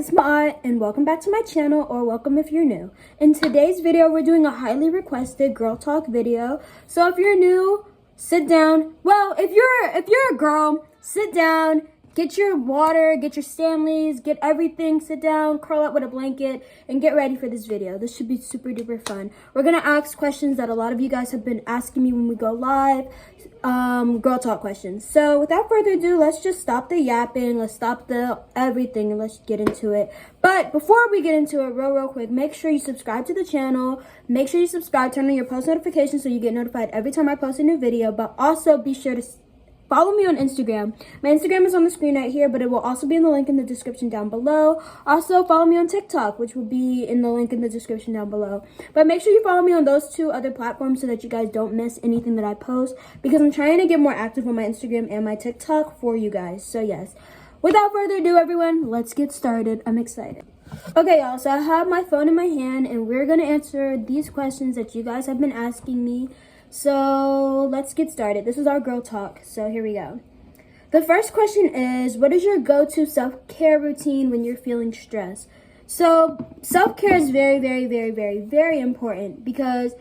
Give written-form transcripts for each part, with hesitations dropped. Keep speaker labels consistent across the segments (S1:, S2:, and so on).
S1: it's Ma, and welcome back to my channel, or welcome if you're new. In today's video, we're doing a highly requested girl talk video. So if you're new, sit down. Well, if you're a girl, sit down, get your water, get your Stanleys, get everything, sit down, curl up with a blanket, and get ready for this video. This should be super duper fun. We're gonna ask questions that a lot of you guys have been asking me when we go live, girl talk questions. So without further ado, let's just stop the yapping, let's stop the everything, and let's get into it. But before we get into it, real quick, make sure you subscribe to the channel, make sure you subscribe, turn on your post notifications so you get notified every time I post a new video, but also be sure to follow me on Instagram. My Instagram is on the screen right here, but it will also be in the link in the description down below. Also, follow me on TikTok, which will be in the link in the description down below. But make sure you follow me on those two other platforms so that you guys don't miss anything that I post, because I'm trying to get more active on my Instagram and my TikTok for you guys. So yes, without further ado, everyone, let's get started. I'm excited. Okay, y'all, so I have my phone in my hand, and we're going to answer these questions that you guys have been asking me. So let's get started. This is our girl talk, so here we go. The first question is, what is your go-to self-care routine when you're feeling stressed? So self-care is very important, because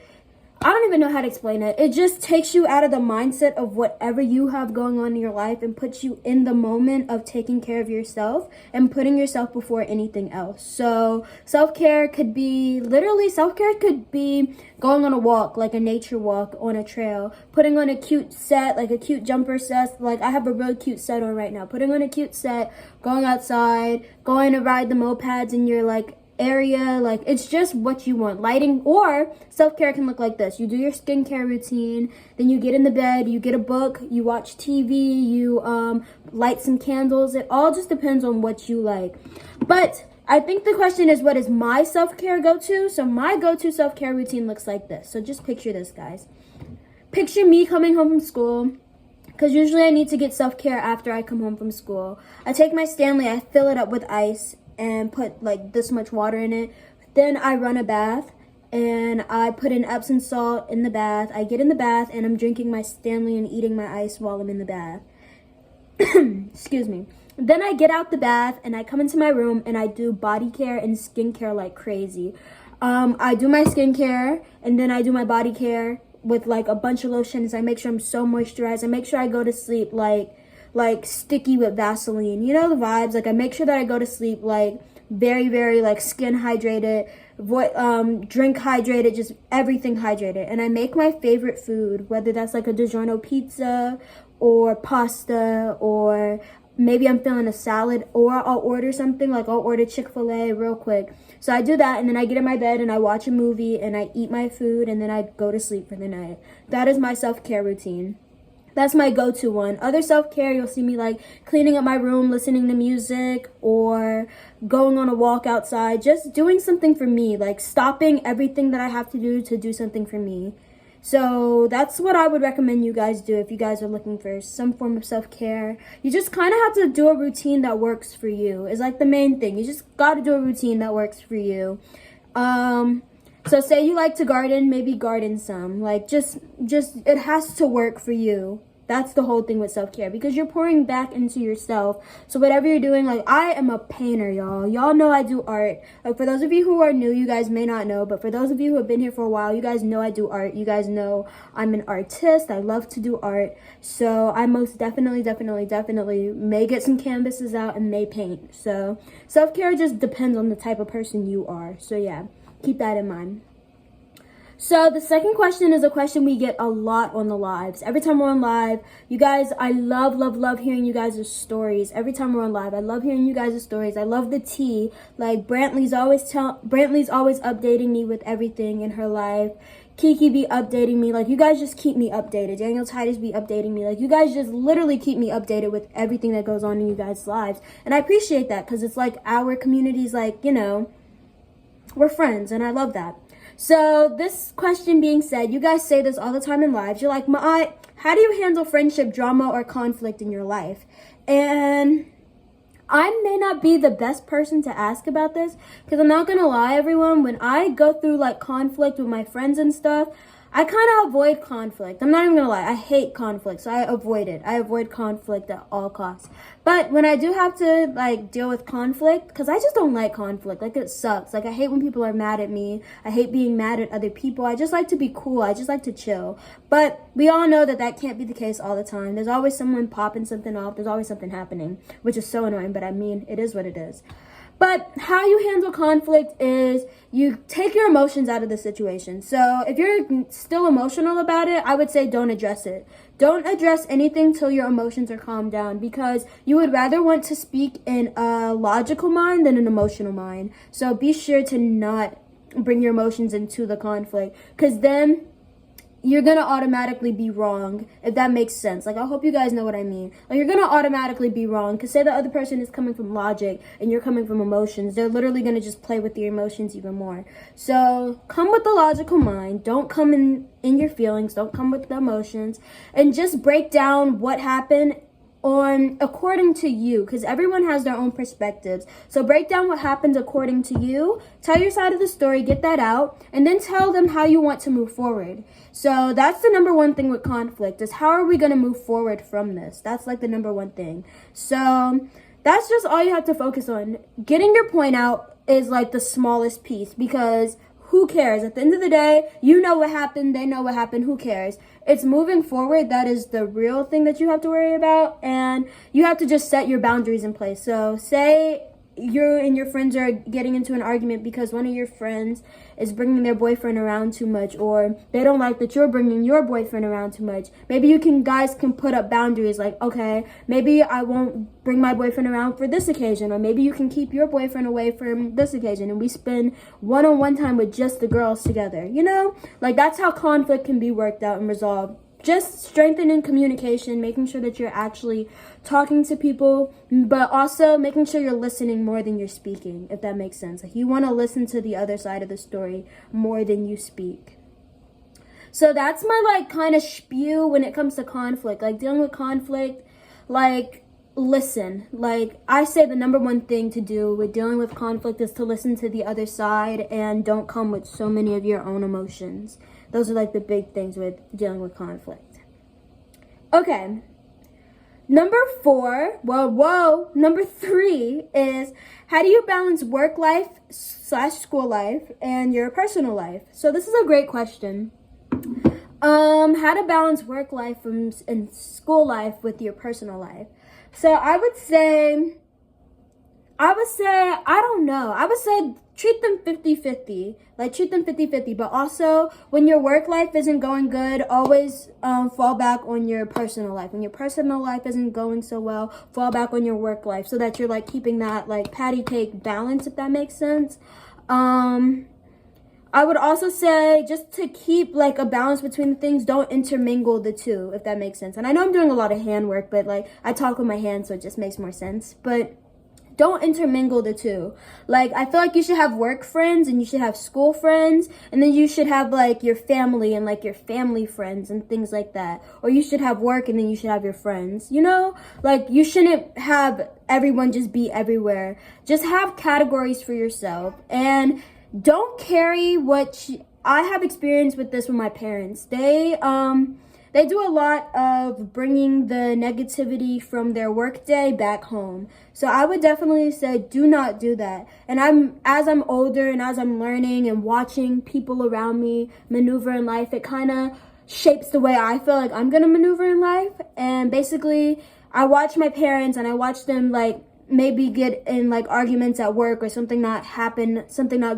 S1: I don't even know how to explain it. It just takes you out of the mindset of whatever you have going on in your life and puts you in the moment of taking care of yourself and putting yourself before anything else. So self-care could be, self-care could be going on a walk, like a nature walk on a trail, putting on a cute set, like a cute jumper set, like I have a really cute set on right now, putting on a cute set, going outside, going to ride the mopeds in your area, it's just what you want. Lighting, or self-care can look like this. You do your skincare routine, then you get in the bed, you get a book, you watch TV, you light some candles. It all just depends on what you like. But I think the question is, what is my self-care go-to? So my go-to self-care routine looks like this. So just picture this, guys. Picture me coming home from school, because usually I need to get self-care after I come home from school. I take my Stanley, I fill it up with ice and put this much water in it. Then I run a bath and I put in Epsom salt in the bath. I get in the bath and I'm drinking my Stanley and eating my ice while I'm in the bath. Excuse me. Then I get out the bath and I come into my room and I do body care and skincare like crazy. I do my skincare and then I do my body care with a bunch of lotions. I make sure I'm so moisturized. I make sure I go to sleep like sticky with Vaseline. You know the vibes. I make sure that I go to sleep very skin hydrated, drink hydrated, just everything hydrated. And I make my favorite food, whether that's a DiGiorno pizza or pasta, or maybe I'm feeling a salad, or I'll order something, I'll order Chick-fil-A real quick. So I do that, and then I get in my bed and I watch a movie and I eat my food, and then I go to sleep for the night. That is my self-care routine. That's my go-to one. Other self-care, you'll see me cleaning up my room, listening to music, or going on a walk outside, just doing something for me, stopping everything that I have to do something for me. So that's what I would recommend you guys do if you guys are looking for some form of self-care. You just kind of have to do a routine that works for you. Is the main thing. You just got to do a routine that works for you. So say you like to garden, maybe garden some. Just it has to work for you. That's the whole thing with self-care, because you're pouring back into yourself. So whatever you're doing, I am a painter, y'all. Y'all know I do art. For those of you who are new, you guys may not know, but for those of you who have been here for a while, you guys know I do art. You guys know I'm an artist. I love to do art. So I most definitely may get some canvases out and may paint. So self-care just depends on the type of person you are. So yeah, keep that in mind. So the second question is a question we get a lot on the lives. Every time we're on live, you guys, I love hearing you guys' stories. Every time we're on live, I love hearing you guys' stories. I love the tea. Brantley's always updating me with everything in her life. Kiki be updating me. You guys just keep me updated. Daniel Titus be updating me. You guys just literally keep me updated with everything that goes on in you guys' lives. And I appreciate that, because it's our community's we're friends, and I love that. So this question being said, you guys say this all the time in lives. You're like, Ma'at, how do you handle friendship, drama, or conflict in your life? And I may not be the best person to ask about this, because I'm not going to lie, everyone. When I go through conflict with my friends and stuff, I kind of avoid conflict. I'm not even gonna lie. I hate conflict, so I avoid it. I avoid conflict at all costs. But when I do have to like deal with conflict, because I just don't like conflict. Like, it sucks. Like, I hate when people are mad at me. I hate being mad at other people. I just like to be cool. I just like to chill. But we all know that that can't be the case all the time. There's always someone popping something off. There's always something happening, which is so annoying. But I mean, it is what it is. But how you handle conflict is you take your emotions out of the situation. So if you're still emotional about it, I would say don't address it. Don't address anything till your emotions are calmed down, because you would rather want to speak in a logical mind than an emotional mind. So be sure to not bring your emotions into the conflict, because then you're gonna automatically be wrong, if that makes sense. Like, I hope you guys know what I mean. Like, you're gonna automatically be wrong, because say the other person is coming from logic and you're coming from emotions, they're literally gonna just play with your emotions even more. So come with the logical mind. Don't come in your feelings. Don't come with the emotions, and just break down what happened on according to you, because everyone has their own perspectives. So break down what happens according to you, tell your side of the story, get that out, and then tell them how you want to move forward. So that's the number one thing with conflict, is how are we going to move forward from this? That's like the number one thing. So that's just all you have to focus on. Getting your point out is like the smallest piece, because who cares? At the end of the day, you know what happened, they know what happened, who cares? It's moving forward that is the real thing that you have to worry about, and you have to just set your boundaries in place. So say you and your friends are getting into an argument because one of your friends is bringing their boyfriend around too much, or they don't like that you're bringing your boyfriend around too much. Maybe guys can put up boundaries, like, okay, maybe I won't bring my boyfriend around for this occasion, or maybe you can keep your boyfriend away from this occasion, and we spend one-on-one time with just the girls together, you know? Like, that's how conflict can be worked out and resolved. Just strengthening communication, making sure that you're actually talking to people, but also making sure you're listening more than you're speaking, if that makes sense. Like, you want to listen to the other side of the story more than you speak. So that's my like kind of spew when it comes to conflict. Like, dealing with conflict, like, listen. Like, I say the number one thing to do with dealing with conflict is to listen to the other side, and don't come with so many of your own emotions. Those are like the big things with dealing with conflict. Okay. Number 3 is, how do you balance work life / school life and your personal life? So this is a great question. How to balance work life and school life with your personal life. So I would say, I don't know. I would say treat them 50-50. Like, treat them 50-50. But also, when your work life isn't going good, always fall back on your personal life. When your personal life isn't going so well, fall back on your work life, so that you're, like, keeping that, like, patty cake balance, if that makes sense. I would also say, just to keep, like, a balance between the things, don't intermingle the two, if that makes sense. And I know I'm doing a lot of hand work, but, like, I talk with my hands, so it just makes more sense. But don't intermingle the two. Like, I feel like you should have work friends and you should have school friends, and then you should have, like, your family and, like, your family friends and things like that. Or you should have work and then you should have your friends, you know? Like, you shouldn't have everyone just be everywhere. Just have categories for yourself, and don't carry I have experience with this with my parents. They do a lot of bringing the negativity from their workday back home. So I would definitely say do not do that. And as I'm older and as I'm learning and watching people around me maneuver in life, it kind of shapes the way I feel like I'm going to maneuver in life. And basically, I watch my parents and I watch them, like, maybe get in, like, arguments at work, or something not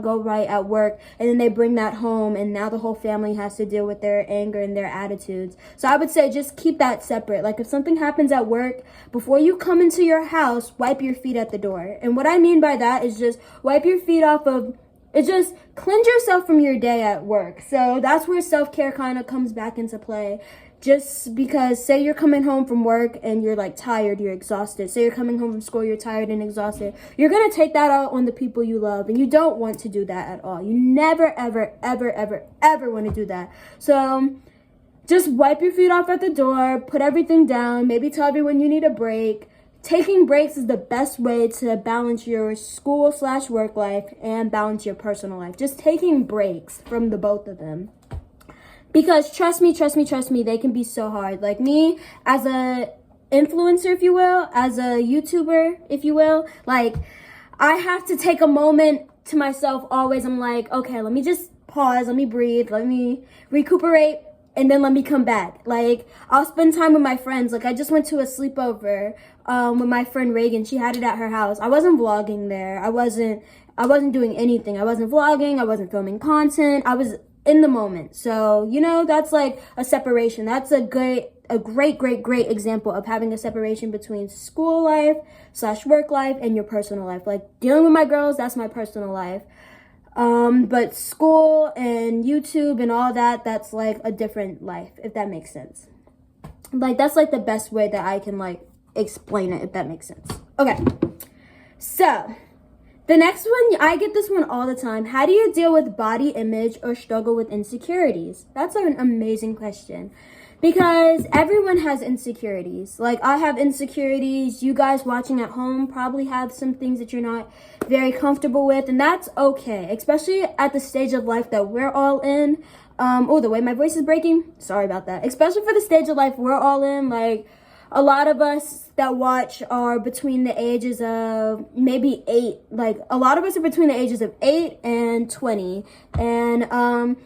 S1: go right at work, and then they bring that home, and now the whole family has to deal with their anger and their attitudes. So I would say just keep that separate. Like, if something happens at work, before you come into your house, wipe your feet at the door. And what I mean by that is just wipe your feet off of it. Just cleanse yourself from your day at work. So that's where self-care kind of comes back into play. Just because, say you're coming home from work and you're, like, tired, you're exhausted. Say you're coming home from school, you're tired and exhausted. You're going to take that out on the people you love, and you don't want to do that at all. You never, ever, ever, ever, ever want to do that. So just wipe your feet off at the door, put everything down, maybe tell everyone you need a break. Taking breaks is the best way to balance your school / work life and balance your personal life. Just taking breaks from the both of them. Because trust me, they can be so hard. Like me, as a influencer, if you will, as a YouTuber, if you will, like I have to take a moment to myself always. I'm like, okay, let me just pause, let me breathe, let me recuperate, and then let me come back. Like I'll spend time with my friends. Like I just went to a sleepover with my friend Reagan. She had it at her house. I wasn't vlogging there. I wasn't doing anything. I wasn't vlogging. I wasn't filming content. I was in the moment. So, you know, that's like a separation. That's a great example of having a separation between school life / work life and your personal life. Like dealing with my girls, that's my personal life. But school and YouTube and all that, that's like a different life, if that makes sense. Like that's like the best way that I can like explain it, if that makes sense. Okay. So the next one, I get this one all the time. How do you deal with body image or struggle with insecurities? That's an amazing question. Because everyone has insecurities. Like I have insecurities. You guys watching at home probably have some things that you're not very comfortable with. And that's okay. Especially at the stage of life that we're all in. Oh, the way my voice is breaking. Sorry about that. Especially for the stage of life we're all in. Like a lot of us that watch are between the ages of maybe 8. Like a lot of us are between the ages of 8 and 20. And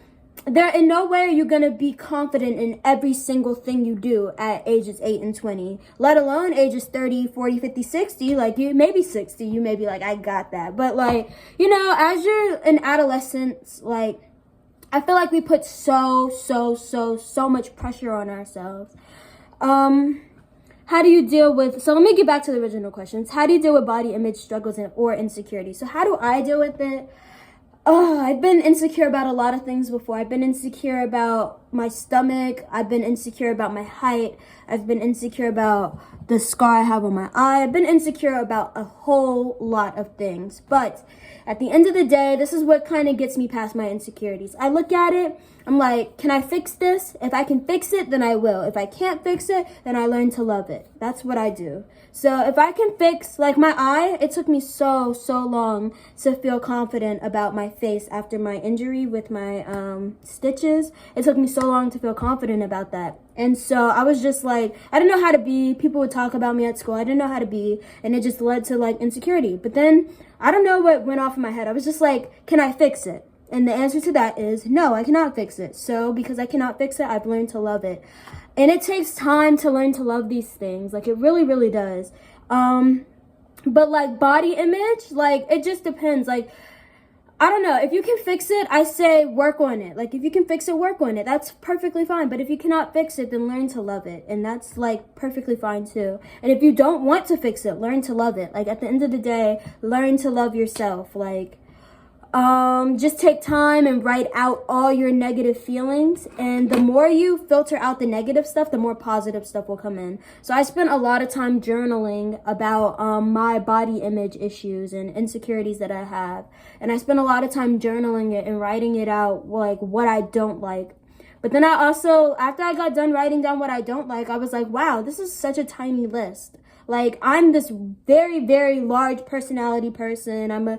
S1: there in no way are you going to be confident in every single thing you do at ages 8 and 20, let alone ages 30, 40, 50, 60. Like you maybe 60, you may be like, I got that. But like, you know, as you're an adolescent, like I feel like we put so much pressure on ourselves. How do you deal with, so let me get back to the original questions. How do you deal with body image struggles or insecurities? So how do I deal with it? Oh, I've been insecure about a lot of things before. I've been insecure about my stomach. I've been insecure about my height. I've been insecure about the scar I have on my eye. I've been insecure about a whole lot of things. But at the end of the day, this is what kind of gets me past my insecurities. I look at it, I'm like, can I fix this? If I can fix it, then I will. If I can't fix it, then I learn to love it. That's what I do. So if I can fix, like my eye, it took me so long to feel confident about my face after my injury with my stitches. It took me so long to feel confident about that. And so I was just like, I didn't know how to be. People would talk about me at school. I didn't know how to be. And it just led to like insecurity. But then I don't know what went off in my head. I was just like, can I fix it? And the answer to that is no, I cannot fix it. So because I cannot fix it, I've learned to love it. And it takes time to learn to love these things. Like it really does. But like body image, like it just depends. Like, I don't know. If you can fix it, I say work on it. Like if you can fix it, work on it. That's perfectly fine. But if you cannot fix it, then learn to love it. And that's like perfectly fine too. And if you don't want to fix it, learn to love it. Like at the end of the day, learn to love yourself. Like, just take time and write out all your negative feelings. And the more you filter out the negative stuff, the more positive stuff will come in. So I spent a lot of time journaling about my body image issues and insecurities that I have. And I spent a lot of time journaling it and writing it out, like what I don't like. But then I also, after I got done writing down what I don't like, I was like, wow, this is such a tiny list. Like, I'm this very large personality person.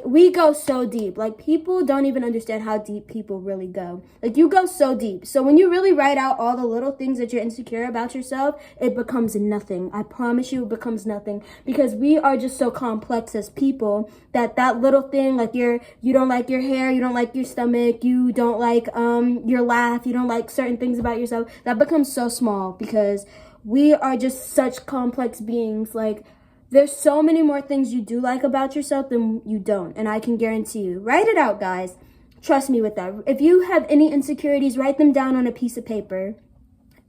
S1: We go so deep. Like, people don't even understand how deep people really go. Like, you go so deep. So when you really write out all the little things that you're insecure about yourself, it becomes nothing. I promise you it becomes nothing. Because we are just so complex as people that little thing, like you don't like your hair, you don't like your stomach, you don't like your laugh, you don't like certain things about yourself, that becomes so small because we are just such complex beings. Like, there's so many more things you do like about yourself than you don't. And I can guarantee you. Write it out, guys. Trust me with that. If you have any insecurities, write them down on a piece of paper.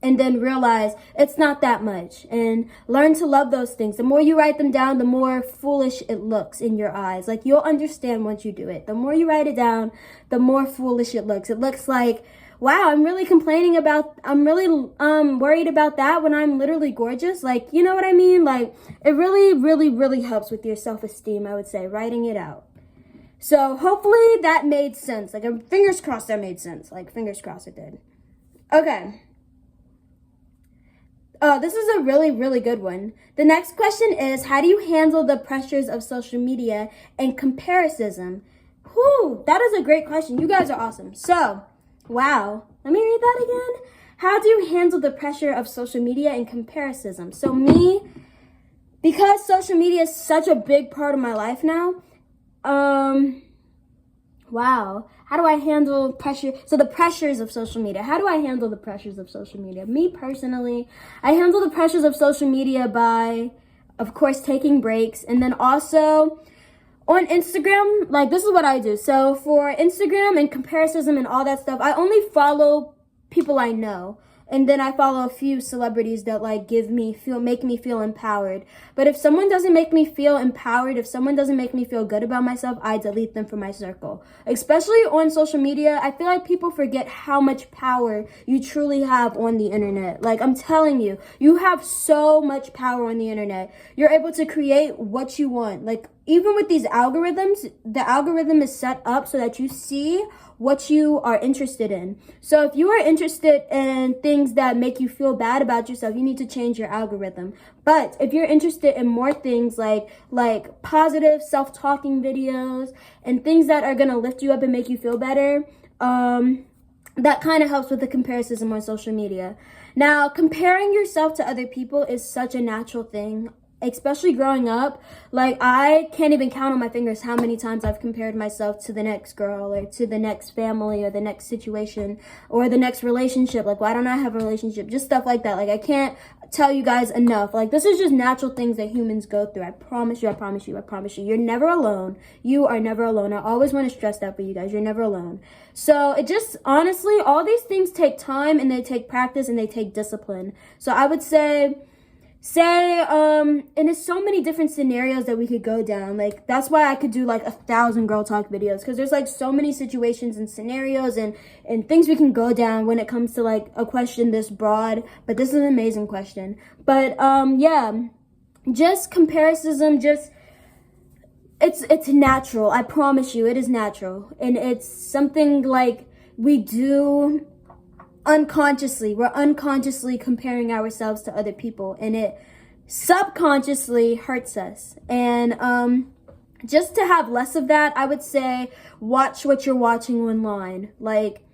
S1: And then realize it's not that much. And learn to love those things. The more you write them down, the more foolish it looks in your eyes. Like, you'll understand once you do it. The more you write it down, the more foolish it looks. It looks like, wow, I'm really worried about that when I'm literally gorgeous. Like, you know what I mean? Like, it really helps with your self-esteem, I would say, writing it out. So hopefully that made sense. Like, fingers crossed that made sense. Like, fingers crossed it did. Okay. Oh, this is a really good one. The next question is, how do you handle the pressures of social media and comparison? Whew, that is a great question. You guys are awesome. So, Wow. Let me read that again. How do you handle the pressure of social media and comparison? So me, because social media is such a big part of my life now, wow. How do I handle pressure? So the pressures of social media. How do I handle the pressures of social media? Me personally, I handle the pressures of social media by, of course, taking breaks. And then also on Instagram, like this is what I do. So for Instagram and comparison and all that stuff, I only follow people I know. And then I follow a few celebrities that like make me feel empowered. But if someone doesn't make me feel empowered, if someone doesn't make me feel good about myself, I delete them from my circle. Especially on social media, I feel like people forget how much power you truly have on the internet. Like I'm telling you, you have so much power on the internet. You're able to create what you want. Like even with these algorithms, the algorithm is set up so that you see what you are interested in. So if you are interested in things that make you feel bad about yourself, you need to change your algorithm. But if you're interested in more things like positive self-talking videos and things that are gonna lift you up and make you feel better, that kind of helps with the comparison on social media. Now, comparing yourself to other people is such a natural thing. Especially growing up, like I can't even count on my fingers how many times I've compared myself to the next girl or to the next family or the next situation or the next relationship. Like, why don't I have a relationship? Just stuff like that. Like, I can't tell you guys enough. Like, this is just natural things that humans go through. I promise you, I promise you, I promise you. You're never alone. You are never alone. I always want to stress that for you guys. You're never alone. So it just, honestly, all these things take time and they take practice and they take discipline. So I would say, and there's so many different scenarios that we could go down. Like that's why I could do like 1,000 girl talk videos, because there's like so many situations and scenarios and things we can go down when it comes to like a question this broad. But this is an amazing question. But yeah, just comparison, just it's natural. I promise you, it is natural, and it's something like we do unconsciously. We're unconsciously comparing ourselves to other people, and it subconsciously hurts us. And just to have less of that, I would say watch what you're watching online. Like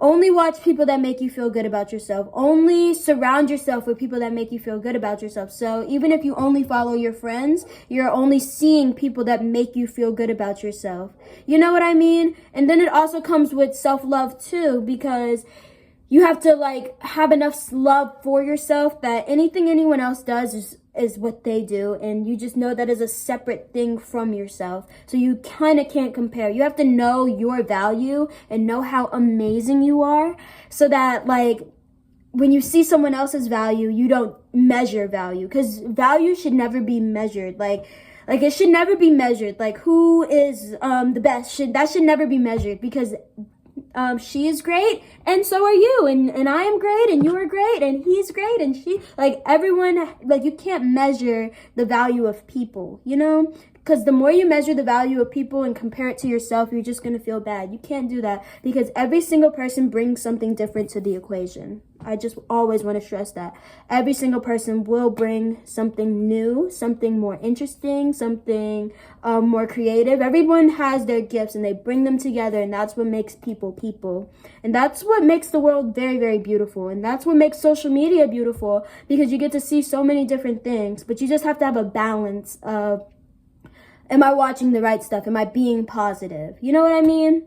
S1: only watch people that make you feel good about yourself. Only surround yourself with people that make you feel good about yourself. So even if you only follow your friends, you're only seeing people that make you feel good about yourself. You know what I mean? And then it also comes with self-love too, because you have to like have enough love for yourself that anything anyone else does is what they do, and you just know that is a separate thing from yourself. So you kind of can't compare. You have to know your value and know how amazing you are, so that like when you see someone else's value, you don't measure value, because value should never be measured. Like it should never be measured. Like who is the best should never be measured, because she is great and so are you, and I am great and you are great and he's great and she, like everyone, like you can't measure the value of people, you know, because the more you measure the value of people and compare it to yourself, you're just going to feel bad. You can't do that, because every single person brings something different to the equation. I just always want to stress that. Every single person will bring something new, something more interesting, something more creative. Everyone has their gifts and they bring them together, and that's what makes people people. And that's what makes the world very, very beautiful. And that's what makes social media beautiful, because you get to see so many different things, but you just have to have a balance of, am I watching the right stuff? Am I being positive? You know what I mean?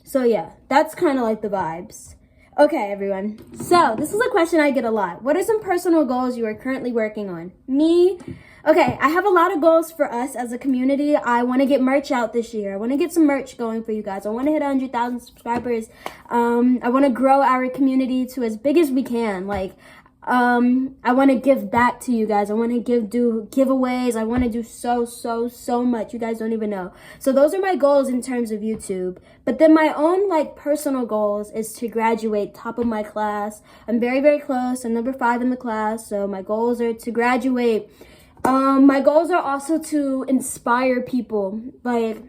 S1: So yeah, that's kind of like the vibes. Okay, everyone. So this is a question I get a lot. What are some personal goals you are currently working on? Me? Okay, I have a lot of goals for us as a community. I want to get merch out this year. I want to get some merch going for you guys. I want to hit 100,000 subscribers. I want to grow our community to as big as we can. Like, I want to give back to you guys. I want to do giveaways. I want to do so much. You guys don't even know. So those are my goals in terms of YouTube. But then my own like personal goals is to graduate top of my class. I'm very, very close. I'm number 5 in the class. So my goals are to graduate. My goals are also to inspire people, like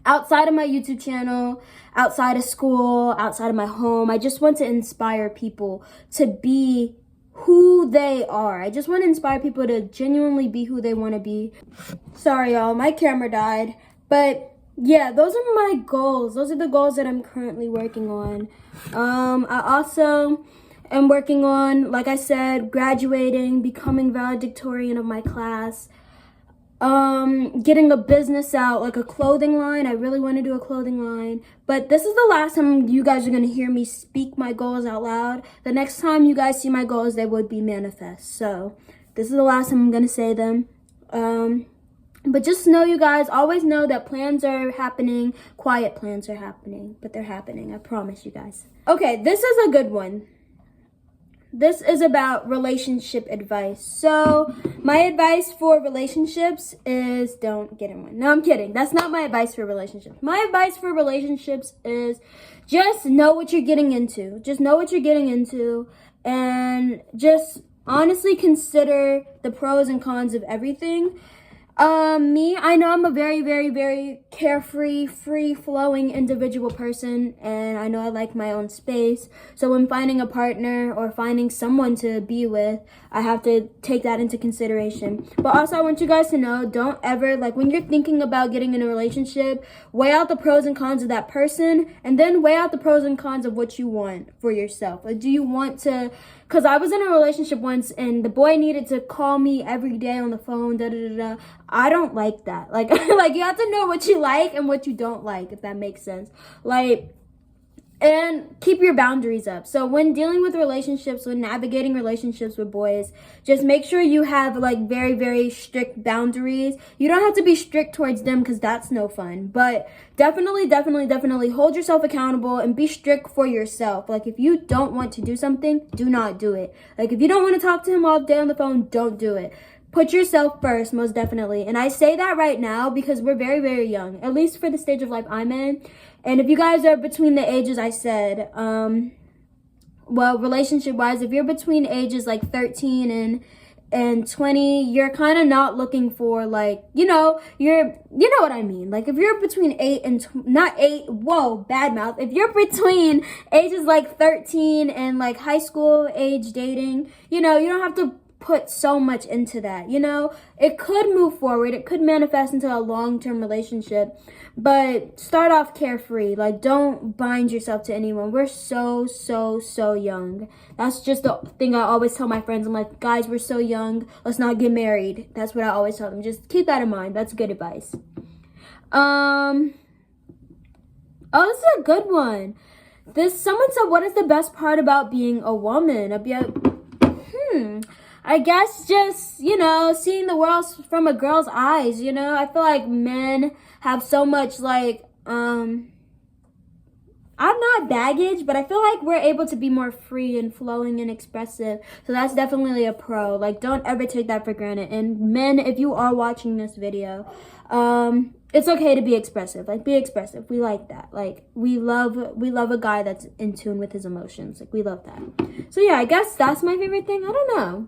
S1: outside of my YouTube channel, outside of school, outside of my home. I just want to inspire people to be who they are. I just want to inspire people to genuinely be who they want to be. Sorry, y'all, my camera died. But yeah, those are my goals. Those are the goals that I'm currently working on. I also am working on, like I said, graduating, becoming valedictorian of my class, getting a business out, like a clothing line. I really want to do a clothing line, but this is the last time you guys are going to hear me speak my goals out loud. The next time you guys see my goals, they would be manifest. So this is the last time I'm going to say them. But just know, you guys, always know that plans are happening. Quiet plans are happening, but they're happening. I promise you guys. Okay, this is a good one. This is about relationship advice. So my advice for relationships is don't get in one. No, I'm kidding. That's not my advice for relationships. My advice for relationships is just know what you're getting into. Just know what you're getting into, and just honestly consider the pros and cons of everything. I know I'm a very, very, very carefree, free-flowing individual person, and I know I like my own space. So when finding a partner or finding someone to be with, I have to take that into consideration. But also, I want you guys to know, don't ever, like, when you're thinking about getting in a relationship, weigh out the pros and cons of that person, and then weigh out the pros and cons of what you want for yourself. Like, do you want to... Because I was in a relationship once, and the boy needed to call me every day on the phone, da-da-da-da. I don't like that. Like, like, you have to know what you like and what you don't like, if that makes sense. Like, and keep your boundaries up. So when dealing with relationships, when navigating relationships with boys, just make sure you have, like, very, very strict boundaries. You don't have to be strict towards them, because that's no fun. But definitely hold yourself accountable and be strict for yourself. Like, if you don't want to do something, do not do it. Like, if you don't want to talk to him all day on the phone, don't do it. Put yourself first, most definitely. And I say that right now because we're very, very young, at least for the stage of life I'm in. And if you guys are between the ages I said, well, relationship-wise, if you're between ages like 13 and 20, you're kind of not looking for, like, you know what I mean. Like, if you're between 8 and, not 8, whoa, bad mouth. If you're between ages like 13 and, like, high school age dating, you don't have to put so much into that. It could move forward, it could manifest into a long-term relationship, but start off carefree. Like, don't bind yourself to anyone. We're so young. That's just the thing I always tell my friends. I'm like, guys, we're so young, let's not get married. That's what I always tell them. Just keep that in mind. That's good advice. Oh, this is a good one. Someone said, what is the best part about being a woman? I guess just, seeing the world from a girl's eyes, I feel like men have so much, like, I'm not baggage, but I feel like we're able to be more free and flowing and expressive. So that's definitely a pro. Like, don't ever take that for granted. And men, if you are watching this video, it's okay to be expressive. Like, be expressive. We like that. Like, we love a guy that's in tune with his emotions. Like, we love that. So yeah, I guess that's my favorite thing. I don't know.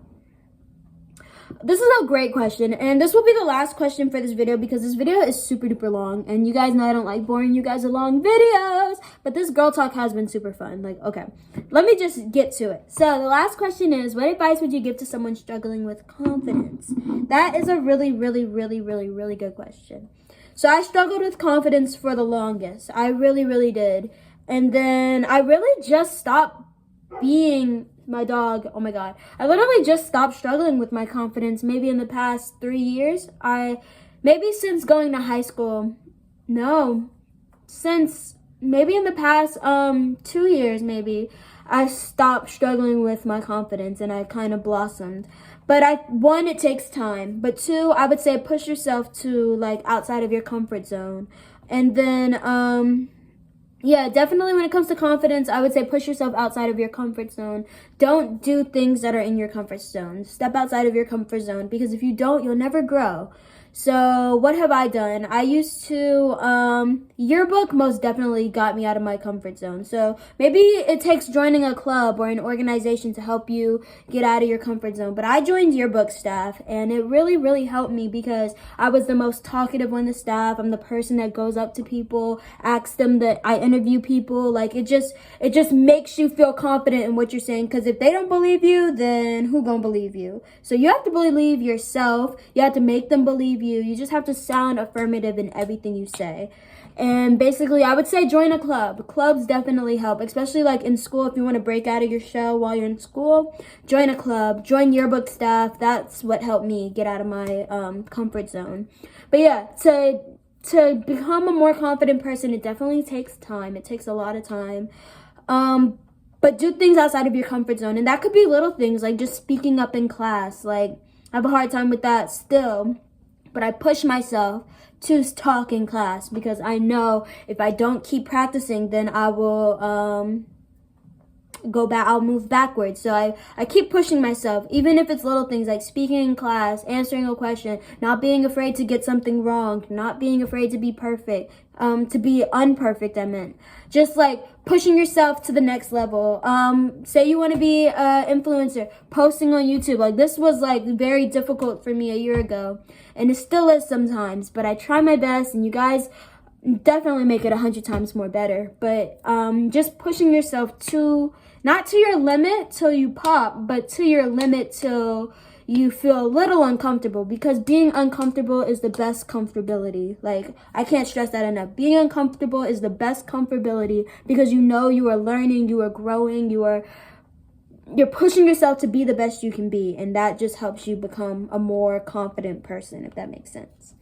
S1: This is a great question, and this will be the last question for this video because this video is super duper long, and you guys know I don't like boring you guys with long videos, but this girl talk has been super fun. Like, okay, let me just get to it. So the last question is, what advice would you give to someone struggling with confidence? That is a really good question. So I struggled with confidence for the longest. I really did. And then I really just stopped being my dog. Oh my God. I literally just stopped struggling with my confidence maybe in the past 3 years. Maybe since going to high school. No. Since maybe in the past 2 years maybe, I stopped struggling with my confidence and I kind of blossomed. But one, it takes time. But two, I would say push yourself to, like, outside of your comfort zone. And then yeah, definitely when it comes to confidence, I would say push yourself outside of your comfort zone. Don't do things that are in your comfort zone. Step outside of your comfort zone, because if you don't, you'll never grow. So what have I done? I used to, yearbook most definitely got me out of my comfort zone. So maybe it takes joining a club or an organization to help you get out of your comfort zone. But I joined yearbook staff, and it really helped me because I was the most talkative on the staff. I'm the person that goes up to people, asks them, that I interview people. Like, it just makes you feel confident in what you're saying, because if they don't believe you, then who gonna believe you? So you have to believe yourself. You have to make them believe you. You just have to sound affirmative in everything you say. And basically, I would say join a club. Clubs definitely help, especially like in school. If you want to break out of your shell while you're in school, join a club, join yearbook staff. That's what helped me get out of my comfort zone. But yeah, to become a more confident person, it definitely takes time. It takes a lot of time. But do things outside of your comfort zone. And that could be little things like just speaking up in class. Like, I have a hard time with that still. But I push myself to talk in class because I know if I don't keep practicing, then I will I'll move backwards. So I keep pushing myself, even if it's little things like speaking in class, answering a question, not being afraid to get something wrong, not being afraid to be perfect, to be unperfect, I meant. Just like pushing yourself to the next level. Say you want to be an influencer, posting on YouTube. Like, this was like very difficult for me a year ago, and it still is sometimes, but I try my best, and you guys definitely make it 100 times more better. But just pushing yourself to, not to your limit till you pop, but to your limit till you feel a little uncomfortable, because being uncomfortable is the best comfortability. Like, I can't stress that enough. Being uncomfortable is the best comfortability, because you know you are learning, you are growing, you're pushing yourself to be the best you can be, and that just helps you become a more confident person, if that makes sense.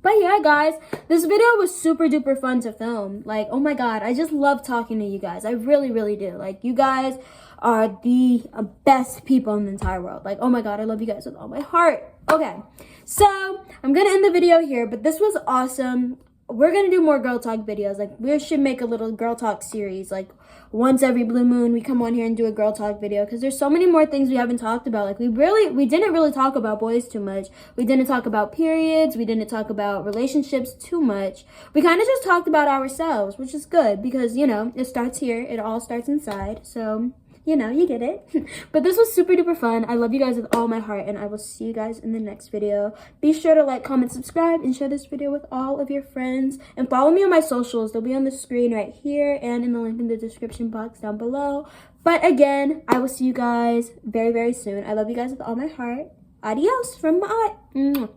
S1: But yeah, guys, this video was super duper fun to film. Like, oh my god, I just love talking to you guys. I really, really do. Like, you guys are the best people in the entire world. Like, oh my god, I love you guys with all my heart. Okay, so I'm gonna end the video here, but this was awesome. We're gonna do more girl talk videos. Like, we should make a little girl talk series. Like, once every blue moon, we come on here and do a girl talk video, because there's so many more things we haven't talked about. Like, we didn't really talk about boys too much. We didn't talk about periods. We didn't talk about relationships too much. We kind of just talked about ourselves, which is good, because, you know, it starts here. It all starts inside. So, you know, you get it. But this was super duper fun. I love you guys with all my heart, and I will see you guys in the next video. Be sure to like, comment, subscribe, and share this video with all of your friends. And follow me on my socials. They'll be on the screen right here and in the link in the description box down below. But again, I will see you guys very, very soon. I love you guys with all my heart. Adios from my aunt.